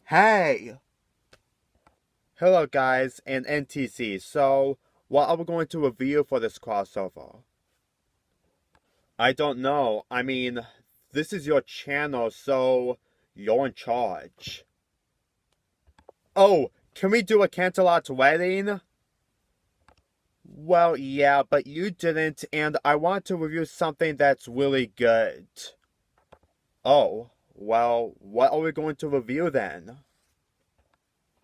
Hey! Hello guys and NTC. So, what are we going to review for this crossover? I don't know. I mean, this is your channel, so you're in charge. Oh, can we do a Canterlot's wedding? Well, yeah, but you didn't, and I want to review something that's really good. Oh, well, what are we going to review then?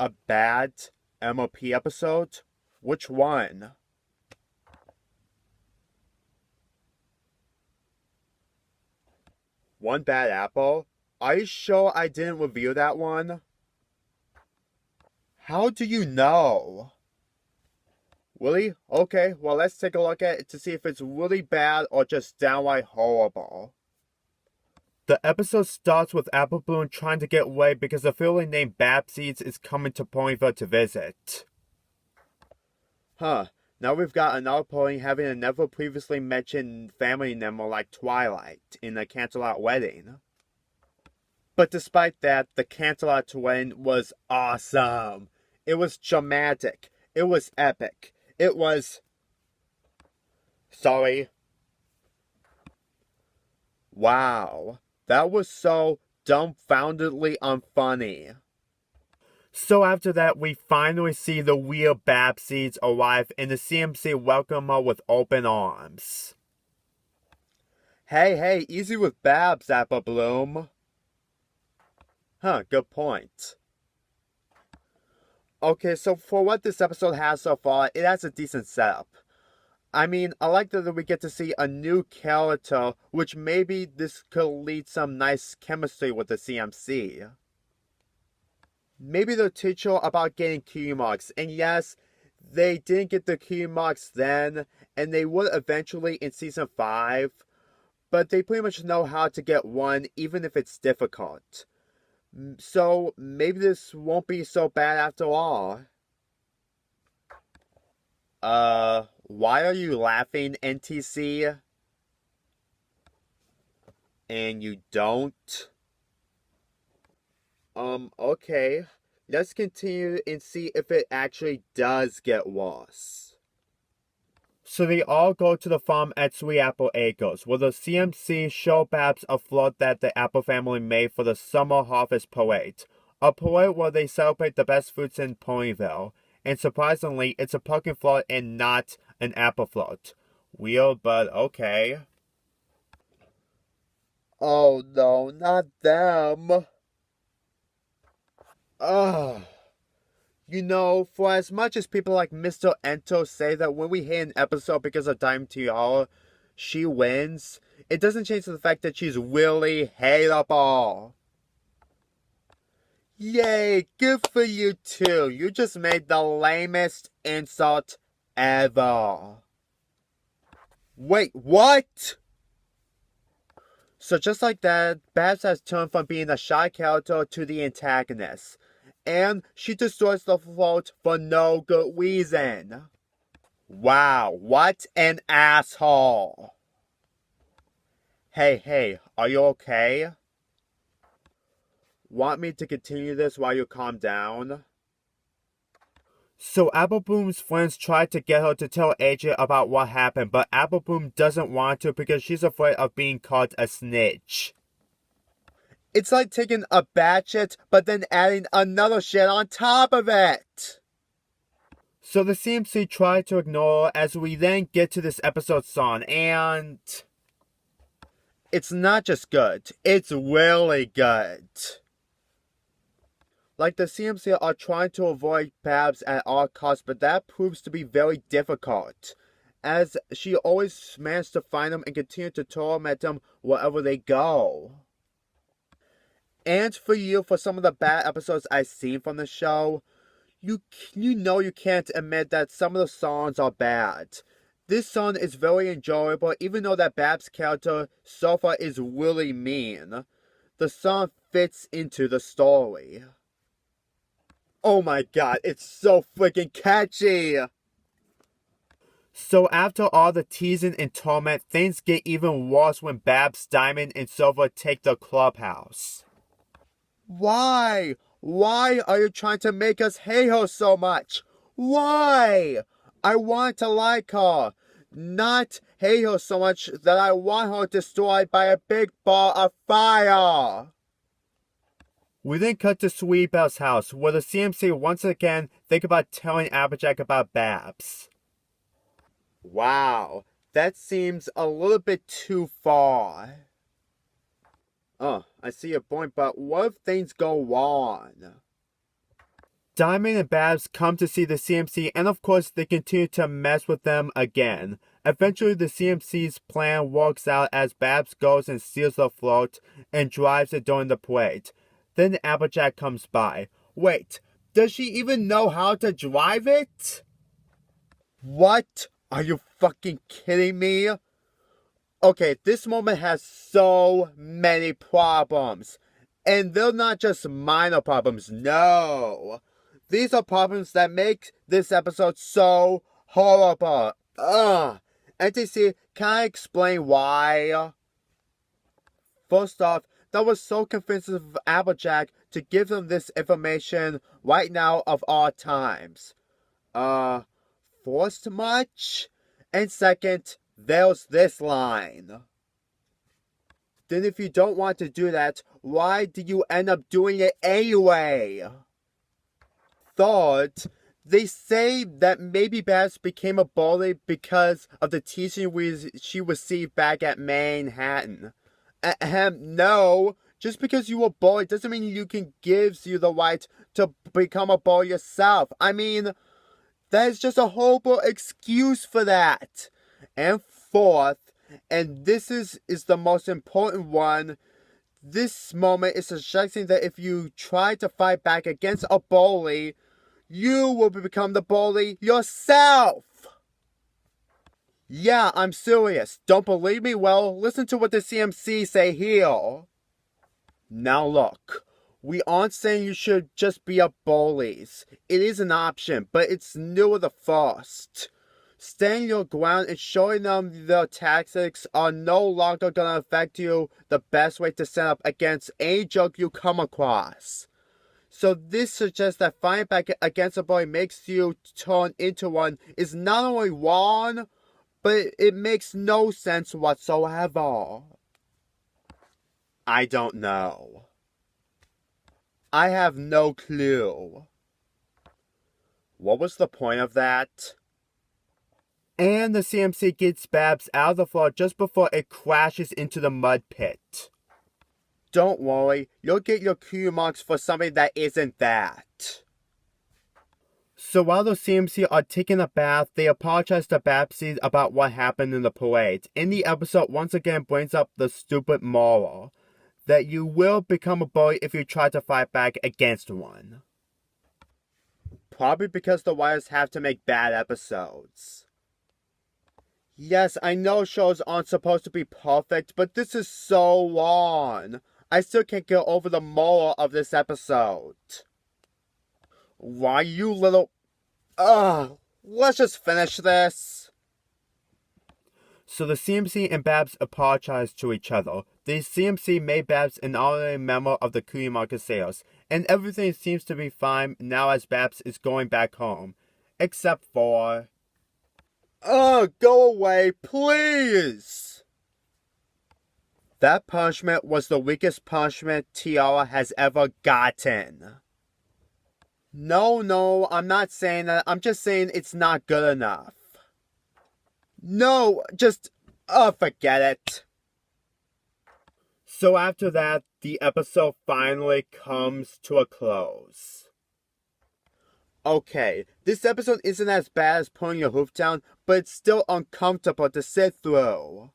A bad MLP episode? Which one? One bad apple? Are you sure I didn't review that one? How do you know? Really? Okay, well let's take a look at it to see if it's really bad or just downright horrible. The episode starts with Apple Bloom trying to get away because a family named Babseeds is coming to Ponyville to visit. Huh. Now we've got another pony having a never previously mentioned family member like Twilight in the Canterlot wedding. But despite that, the Canterlot wedding was awesome. It was dramatic. It was epic. It was... Sorry. Wow. That was so dumbfoundedly unfunny. So after that, we finally see the real Babseeds arrive and the CMC welcome her with open arms. Hey, easy with Babs, Apple Bloom. Huh, good point. Okay, so for what this episode has so far, it has a decent setup. I mean, I like that we get to see a new character, which maybe this could lead some nice chemistry with the CMC. Maybe they'll teach her about getting key marks, and yes, they didn't get the key marks then, and they would eventually in Season 5, but they pretty much know how to get one, even if it's difficult. So, maybe this won't be so bad after all. Why are you laughing, NTC? And you don't? Okay. Let's continue and see if it actually does get worse. So they all go to the farm at Sweet Apple Acres, where the CMC show Babs a float that the Apple family made for the Summer Harvest Parade. A parade where they celebrate the best fruits in Ponyville. And surprisingly, it's a pumpkin float and not an apple float. Weird, but okay. Oh no, not them. Ugh. You know, for as much as people like Mr. Ento say that when we hit an episode because of Diamond Tiara, she wins, it doesn't change the fact that she's really hateable. Yay, good for you too. You just made the lamest insult ever. Wait, what? So just like that, Babs has turned from being a shy character to the antagonist. And she destroys the float for no good reason. Wow, what an asshole. Hey, are you okay? Want me to continue this while you calm down? So Apple Bloom's friends tried to get her to tell AJ about what happened, but Apple Bloom doesn't want to because she's afraid of being called a snitch. It's like taking a bad shit, but then adding another shit on top of it. So the CMC tried to ignore her as we then get to this episode's song, and... it's not just good, it's really good. Like the CMC are trying to avoid Babs at all costs, but that proves to be very difficult, as she always manages to find them and continue to torment them wherever they go. And for you, for some of the bad episodes I've seen from the show, you know you can't admit that some of the songs are bad. This song is very enjoyable, even though that Babs character so far is really mean. The song fits into the story. Oh my god, it's so freaking catchy! So after all the teasing and torment, things get even worse when Babs, Diamond, and Silver take the clubhouse. Why? Why are you trying to make us hate her so much? Why? I want to like her, not hate her so much that I want her destroyed by a big ball of fire. We then cut to Sweetie Belle's house, where the CMC once again think about telling Applejack about Babs. Wow, that seems a little bit too far. Oh, I see your point, but what if things go wrong? Diamond and Babs come to see the CMC, and of course they continue to mess with them again. Eventually the CMC's plan works out as Babs goes and steals the float and drives it during the parade. Then Applejack comes by. Wait, does she even know how to drive it? What? Are you fucking kidding me? Okay, this moment has so many problems. And they're not just minor problems, no. These are problems that make this episode so horrible. NTC, can I explain why? First off, that was so convincing of Applejack to give them this information right now of all times. Forced much? And second, there's this line. Then if you don't want to do that, why did you end up doing it anyway? Third, they say that maybe Babs became a bully because of the teaching she received back at Manhattan. No. Just because you were bullied doesn't mean you can give you the right to become a bully yourself. I mean, that is just a horrible excuse for that. And fourth, and this is the most important one, this moment is suggesting that if you try to fight back against a bully, you will become the bully yourself. Yeah, I'm serious. Don't believe me? Well, listen to what the CMC say here. Now look, we aren't saying you should just be a bullies. It is an option, but it's newer the first. Standing your ground and showing them their tactics are no longer gonna affect you the best way to stand up against any joke you come across. So this suggests that fighting back against a bully makes you turn into one is not only wrong, but it makes no sense whatsoever. I don't know. I have no clue. What was the point of that? And the CMC gets Babs out of the floor just before it crashes into the mud pit. Don't worry, you'll get your Q marks for something that isn't that. So while the CMC are taking a bath, they apologize to Babsy about what happened in the parade. And the episode once again brings up the stupid moral that you will become a bully if you try to fight back against one. Probably because the writers have to make bad episodes. Yes, I know shows aren't supposed to be perfect, but this is so wrong. I still can't get over the moral of this episode. Why, you little... let's just finish this. So the CMC and Babs apologize to each other. The CMC made Babs an honorary member of the Cookie Market sales, and everything seems to be fine now as Babs is going back home. Except for... go away, please! That punishment was the weakest punishment Tiara has ever gotten. No, I'm not saying that. I'm just saying it's not good enough. No, just... forget it. So after that, the episode finally comes to a close. Okay, this episode isn't as bad as pulling your hoof down, but it's still uncomfortable to sit through.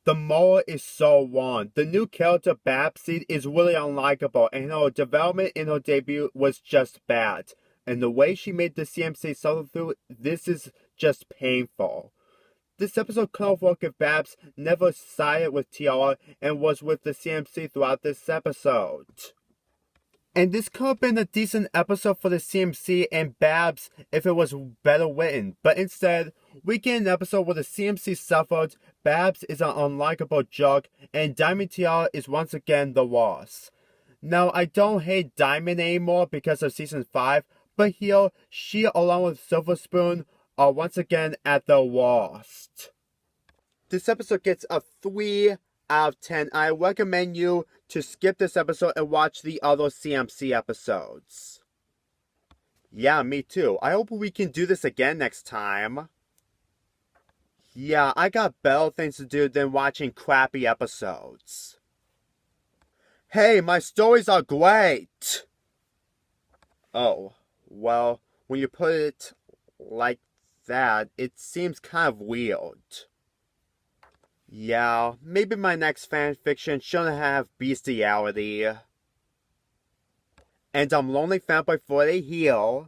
The moral is so wrong. The new character Babsy is really unlikable, and her development in her debut was just bad. And the way she made the CMC suffer through, this is just painful. This episode could have worked if Babs never sided with Tiara and was with the CMC throughout this episode. And this could have been a decent episode for the CMC and Babs if it was better written. But instead, we get an episode where the CMC suffered, Babs is an unlikable jerk, and Diamond Tiara is once again the worst. Now, I don't hate Diamond anymore because of Season 5, but here, she along with Silver Spoon are once again at the worst. This episode gets a 3 out of 10. I recommend you to skip this episode and watch the other CMC episodes. Yeah, me too. I hope we can do this again next time. Yeah, I got better things to do than watching crappy episodes. Hey, my stories are great! Oh, well, when you put it like that, it seems kind of weird. Yeah, maybe my next fanfiction shouldn't have bestiality. And I'm Lonely Fanboy 40 here.